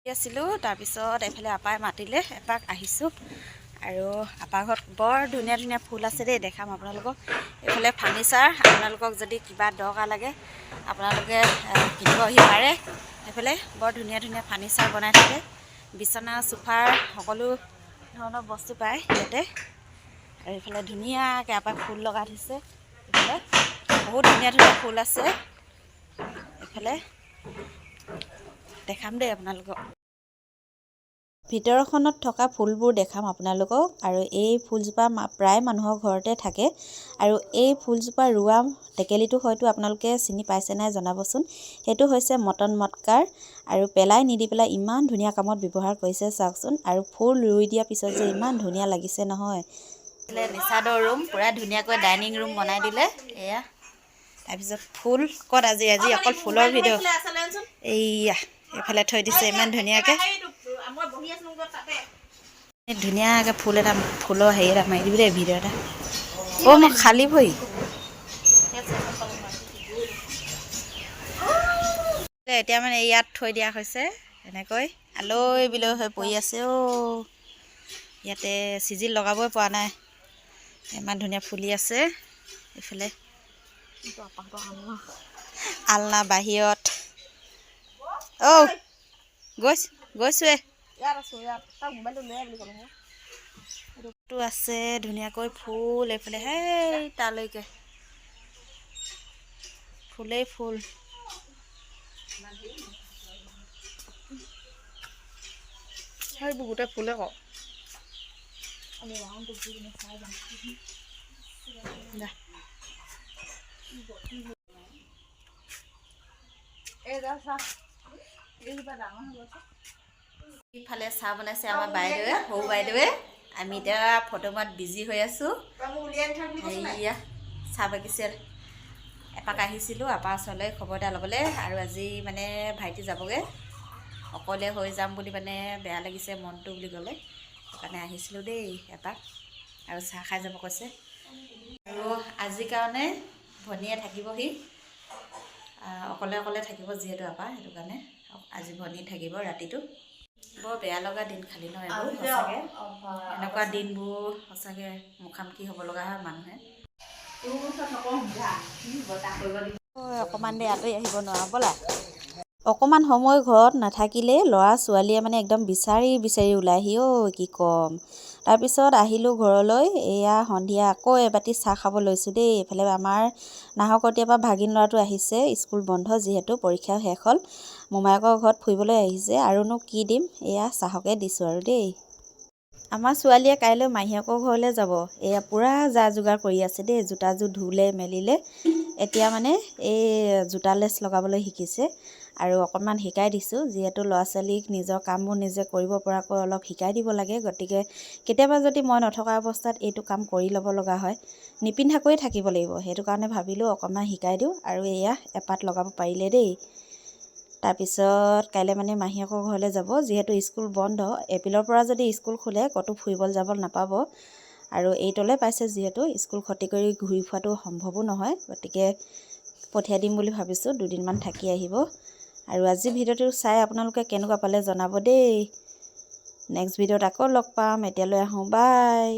আছিলোঁ তাৰপিছত এইফালে আপাই মাতিলে এপাক আহিছোঁ আৰু আপাৰ ঘৰত বৰ ধুনীয়া ধুনীয়া ফুল আছে দেই দেখাম আপোনালোকক এইফালে ফাৰ্নিচাৰ আপোনালোকক যদি কিবা দৰকাৰ লাগে আপোনালোকে কিনিবহি পাৰে এইফালে বৰ ধুনীয়া ধুনীয়া ফাৰ্নিচাৰ বনাই থাকে বিচনা সোফাৰ সকলো ধৰণৰ বস্তু পায় ইয়াতে আৰু এইফালে ধুনীয়াকৈ আপাই ফুল লগাই থৈছে এইফালে বহুত ধুনীয়া ধুনীয়া ফুল আছে এইফালে দেখাম দেই আপোনালোকক ভিতৰখনত থকা ফুলবোৰ দেখাম আপোনালোকক আৰু এই ফুলজোপা প্ৰায় মানুহৰ ঘৰতে থাকে আৰু এই ফুলজোপা ৰোৱা টেকেলিটো হয়তো আপোনালোকে চিনি পাইছে নাই জনাবচোন সেইটো হৈছে মটন মটকাৰ আৰু পেলাই নিদি পেলাই ইমান ধুনীয়া কামত ব্যৱহাৰ কৰিছে চাওকচোন আৰু ফুল ৰুই দিয়াৰ পিছত যে ইমান ধুনীয়া লাগিছে নহয় নিচাদৰ ৰুম পুৰা ধুনীয়াকৈ ডাইনিং ৰুম বনাই দিলে এয়া তাৰপিছত ফুল ক'ত আজি অকল ফুলৰ ভিডিঅ' এইয়া এইফালে থৈ দিছে ইমান ধুনীয়াকৈ ধুনীয়াকৈ ফুল এটা ফুলৰ হেৰি এটা মাৰি দিবি দেই ভিডিঅ' এটা মই খালী ভৰি এতিয়া মানে ইয়াত থৈ দিয়া হৈছে এনেকৈ আলৈ বিলৈ হৈ পৰি আছে ইয়াতে চিজিল লগাবই পৰা নাই ইমান ধুনীয়া ফুলি আছে এইফালে আলনা বাহিৰত গৈছোৱে আছে ধুনীয়াকৈ ফুল এইফালে সেই তালৈকে ফুলেই ফুল সেইবোৰ গোটেই ফুলে কওক ইফালে চাহ বনাইছে আমাৰ বাইদেৱে সৰু বাইদেৱে আমি এতিয়া ফটো মাত বিজি হৈ আছোঁ হেৰিয়া চাহ বাগিছে এপাক আহিছিলোঁ আপাৰ ওচৰলৈ খবৰ এটা ল'বলৈ আৰু আজি মানে ভাইটি যাবগৈ অকলে হৈ যাম বুলি মানে বেয়া লাগিছে মনটো বুলি ক'লে সেইকাৰণে আহিছিলোঁ দেই এপাক আৰু চাহ খাই যাব কৈছে আৰু আজিৰ কাৰণে ভনীয়ে থাকিবহি অকলে অকলে থাকিব যিহেতু আপা সেইটো কাৰণে আজি ভনী থাকিব ৰাতিটো বৰ বেয়া লগা দিন খালি ন এইবোৰ সঁচাকৈ এনেকুৱা দিনবোৰ সঁচাকৈ মুখামুখি হ'ব লগা হয় মানুহে অকণমান দেৰি আঁতৰি আহিব নোৱাৰা ব'লা অকণমান সময় ঘৰত নাথাকিলে ল'ৰা ছোৱালীয়ে মানে একদম বিচাৰি বিচাৰি ওলাইহি কি ক'ম তাৰপিছত আহিলোঁ ঘৰলৈ এয়া সন্ধিয়া আকৌ এবাটি চাহ খাব লৈছোঁ দেই এইফালে আমাৰ নাহৰকটীয়াৰ পৰা ভাগিন ল'ৰাটো আহিছে স্কুল বন্ধ যিহেতু পৰীক্ষা শেষ হ'ল মোমায়েকৰ ঘৰত ফুৰিবলৈ আহিছে আৰুনো কি দিম এয়া চাহকে দিছোঁ আৰু দেই আমাৰ ছোৱালীয়ে কাইলৈ মাহীয়েকৰ ঘৰলৈ যাব এয়া পূৰা যা যোগাৰ কৰি আছে দেই জোতাযোৰ ধুলে মেলিলে এতিয়া মানে এই জোতা লেচ লগাবলৈ শিকিছে আৰু অকণমান শিকাই দিছোঁ যিহেতু ল'ৰা ছোৱালীক নিজৰ কামবোৰ নিজে কৰিব পৰাকৈ অলপ শিকাই দিব লাগে গতিকে কেতিয়াবা যদি মই নথকা অৱস্থাত এইটো কাম কৰি ল'ব লগা হয় নিপিন্ধাকৈয়ে থাকিব লাগিব সেইটো কাৰণে ভাবিলোঁ অকণমান শিকাই দিওঁ আৰু এয়া এপাত লগাব পাৰিলে দেই তাৰপিছত কাইলৈ মানে মাহীয়েকৰ ঘৰলৈ যাব যিহেতু স্কুল বন্ধ এপ্ৰিলৰ পৰা যদি স্কুল খোলে ক'তো ফুৰিবলৈ যাব নাপাব আৰু 8লৈ পাইছে যিহেতু স্কুল ক্ষতি কৰি ঘূৰি ফুৰাটো সম্ভৱো নহয় গতিকে পঠিয়াই দিম বুলি ভাবিছোঁ দুদিনমান থাকি আহিব আৰু আজি ভিডিঅ'টো চাই আপোনালোকে কেনেকুৱা পালে জনাব দেই নেক্সট ভিডিঅ'ত আকৌ লগ পাম এতিয়ালৈ আহোঁ বাই